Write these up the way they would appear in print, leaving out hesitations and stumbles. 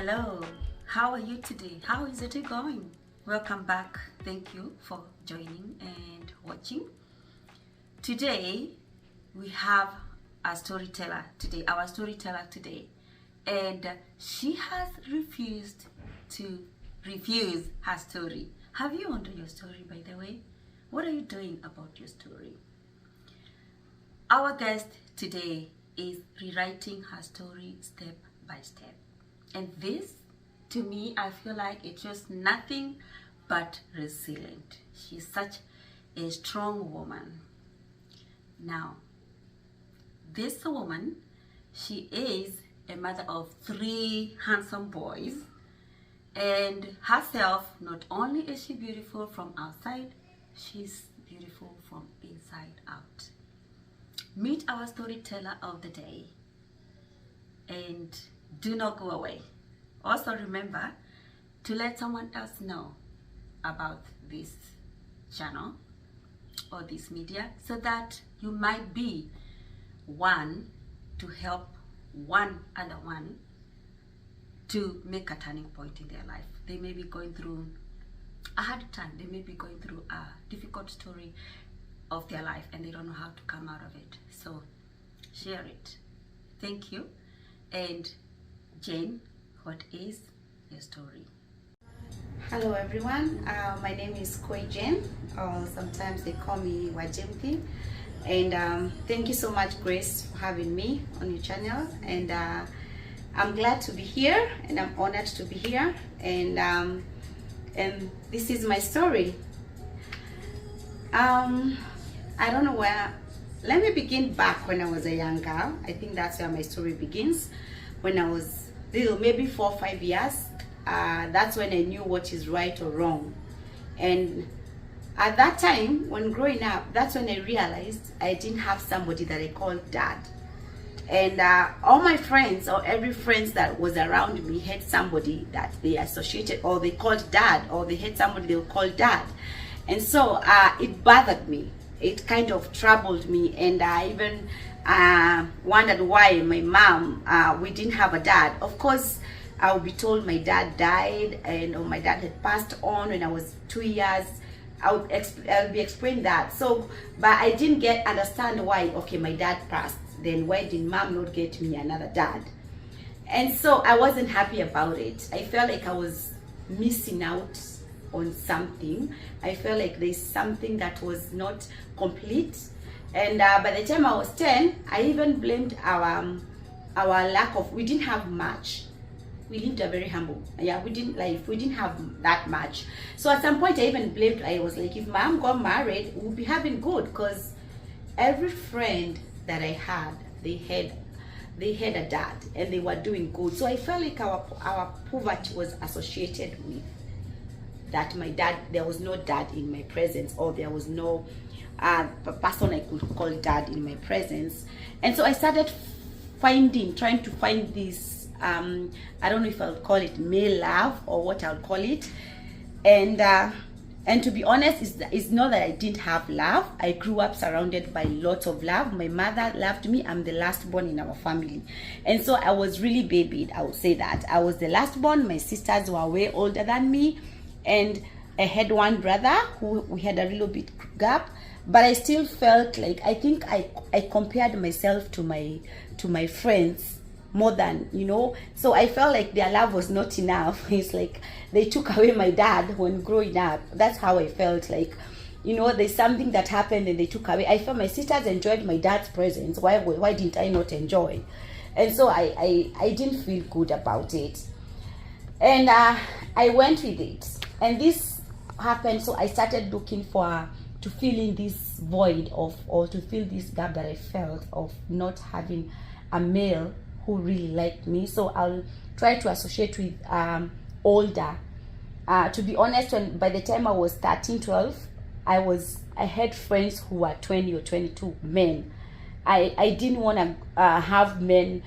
Hello, how are you today? How is it going? Welcome back. Thank you for joining and watching. Today we have a storyteller today, our storyteller today, and she has refused to refuse her story. Have you wondered your story, by the way? What are you doing about your story? Our guest today is rewriting her story step by step. And this, to me, I feel like it's just nothing but resilient. She's such a strong woman. Now, this woman, she is a mother of 3 handsome boys. And herself, not only is she beautiful from outside, she's beautiful from inside out. Meet our storyteller of the day. And do not go away. Also remember to let someone else know about this channel or this media so that you might be one to help one other one to make a turning point in their life. They may be going through a hard time. They may be going through a difficult story of their life and they don't know how to come out of it. So share it. Thank you. And Jane, what is your story? Hello everyone, my name is Koi Jane, or sometimes they call me Wajemthi, and thank you so much, Grace, for having me on your channel. And I'm glad to be here, and I'm honored to be here, and this is my story. I don't know where. Let me begin back when I was a young girl. I think that's where my story begins. When I was little, maybe 4 or 5 years, that's when I knew what is right or wrong. And at that time, when growing up, that's when I realized I didn't have somebody that I called dad. And all my friends, or every friend that was around me, had somebody that they associated or they called dad, or they had somebody they would call dad. And so it bothered me. It kind of troubled me, and I even wondered why my mom, we didn't have a dad. Of course, I would be told my dad died, and or my dad had passed on when I was 2 years. I'll be explained that. So, but I didn't understand why. Okay, my dad passed. Then why did mom not get me another dad? And so I wasn't happy about it. I felt like I was missing out on something. I felt like there's something that was not complete. And by the time I was 10, I even blamed our lack of, we didn't have much. We lived a very humble, we didn't have that much. So at some point I even blamed, I was like, if mom got married, we'll be having good, because every friend that I had, they had a dad and they were doing good. So I felt like our poverty was associated with that. My dad, there was no dad in my presence, or there was no person I could call dad in my presence. And so I started trying to find this, I don't know if I'll call it male love or what I'll call it. And to be honest, it's not that I didn't have love. I grew up surrounded by lots of love. My mother loved me. I'm the last born in our family. And so I was really babied, I would say that. I was the last born. My sisters were way older than me. And I had one brother who we had a little bit gap. But I still felt like, I think I compared myself to my friends more than, so I felt like their love was not enough. It's like they took away my dad when growing up. That's how I felt like, there's something that happened and they took away. I felt my sisters enjoyed my dad's presence. Why didn't I not enjoy? And so I didn't feel good about it. And I went with it. And this happened, so I started looking to fill in this void or to fill this gap that I felt of not having a male who really liked me. So I'll try to associate with older. To be honest, by the time I was 13, 12, I had friends who were 20 or 22 men. I didn't want to have men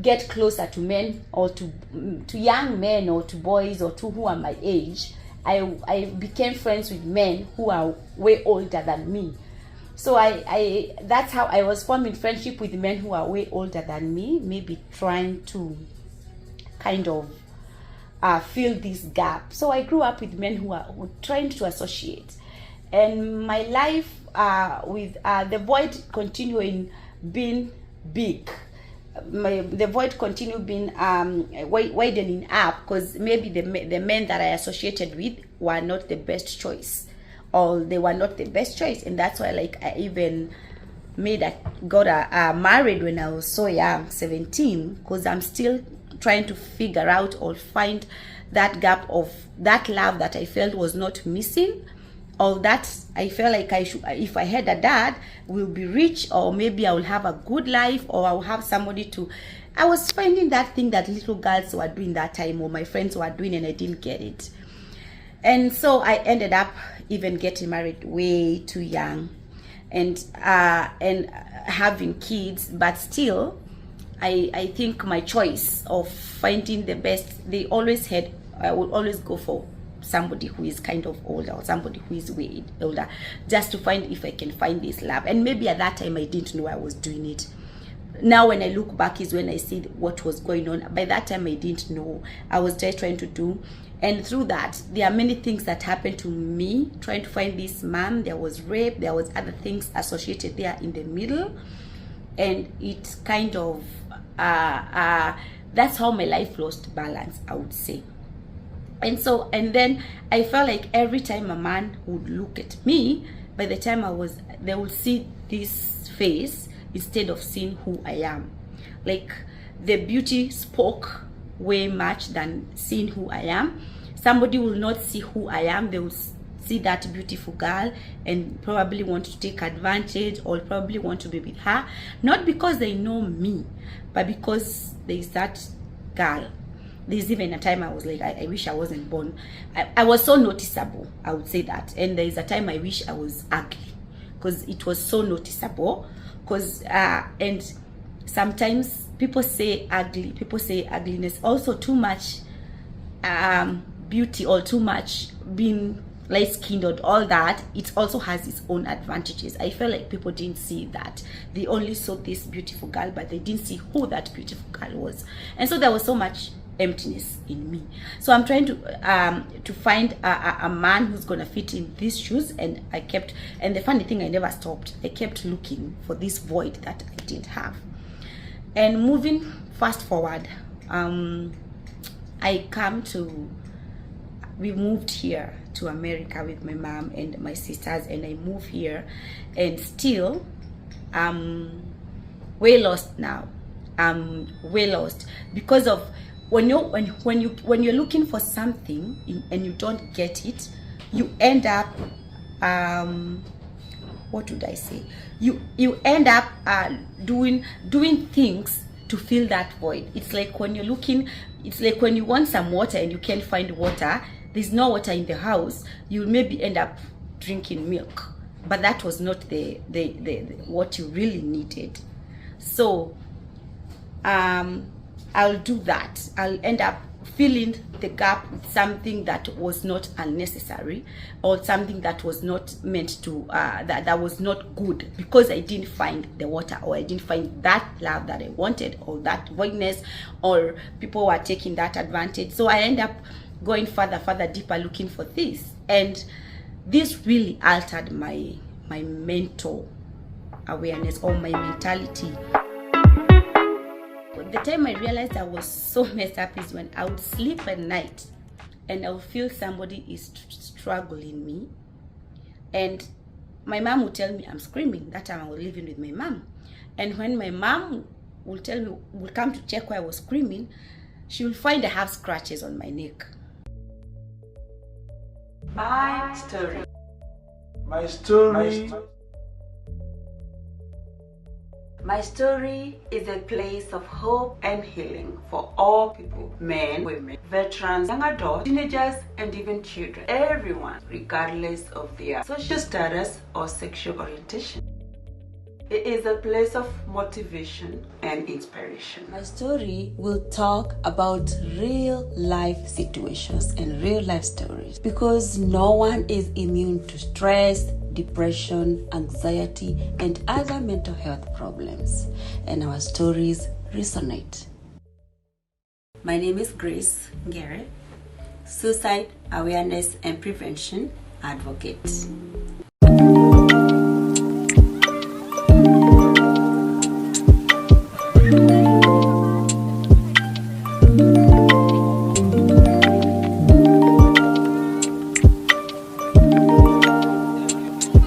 get closer to men, or to young men, or to boys, or to who are my age. I became friends with men who are way older than me. So that's how I was forming friendship with men who are way older than me, maybe trying to kind of fill this gap. So I grew up with men who were trying to associate, and my life with the void continuing being big. The void continued being widening up, because maybe the men that I associated with were not the best choice, or they were not the best choice, and that's why like I even got married when I was so young, 17, because I'm still trying to figure out or find that gap of that love that I felt was not missing, or that I felt like I should, if I had a dad, will be rich, or maybe I will have a good life, or I will have somebody to. I was finding that thing that little girls were doing that time, or my friends were doing, and I didn't get it. And so I ended up even getting married way too young, and having kids. But still, I think my choice of finding the best, I would always go for somebody who is kind of older, or somebody who is way older, just to find if I can find this love. And maybe at that time I didn't know I was doing it. Now when I look back is when I see what was going on. By that time I didn't know. I was just trying to do, and through that there are many things that happened to me trying to find this man. There was rape, there was other things associated there in the middle, and it kind of that's how my life lost balance, I would say. And then I felt like every time a man would look at me, by the time they would see this face instead of seeing who I am. Like the beauty spoke way much than seeing who I am. Somebody will not see who I am. They will see that beautiful girl and probably want to take advantage, or probably want to be with her. Not because they know me, but because there is that girl. There's even a time I was like, I wish I wasn't born. I was so noticeable, I would say that. And there's a time I wish I was ugly, because it was so noticeable. Because and sometimes people say ugliness, also too much beauty, or too much being light-skinned, or all that, it also has its own advantages. I felt like people didn't see that. They only saw this beautiful girl, but they didn't see who that beautiful girl was. And so there was so much emptiness in me. So I'm trying to find a man who's gonna fit in these shoes, and the funny thing, I never stopped. I kept looking for this void that I didn't have. And moving fast forward, we moved here to America with my mom and my sisters, and I moved here, and still way lost now. Way lost because of when you're looking for something and you don't get it, you end up what would I say? You end up doing things to fill that void. It's like when you're looking. It's like when you want some water and you can't find water. There's no water in the house. You'll maybe end up drinking milk, but that was not the what you really needed. So I'll do that. I'll end up filling the gap with something that was not unnecessary, or something that was not meant to that was not good, because I didn't find the water, or I didn't find that love that I wanted, or that voidness, or people were taking that advantage. So I end up going further deeper, looking for this, and this really altered my mental awareness, or my mentality. The time I realized I was so messed up is when I would sleep at night and I would feel somebody is struggling me, and my mom would tell me I'm screaming. That time I was living with my mom, and when my mom would come to check why I was screaming, she will find I have scratches on my neck. My story. My story. My story is a place of hope and healing for all people, men, women, veterans, young adults, teenagers, and even children. Everyone, regardless of their social status or sexual orientation. It is a place of motivation and inspiration. My story will talk about real life situations and real life stories, because no one is immune to stress, depression, anxiety, and other mental health problems, and our stories resonate. My name is Grace Ngere, suicide awareness and prevention advocate.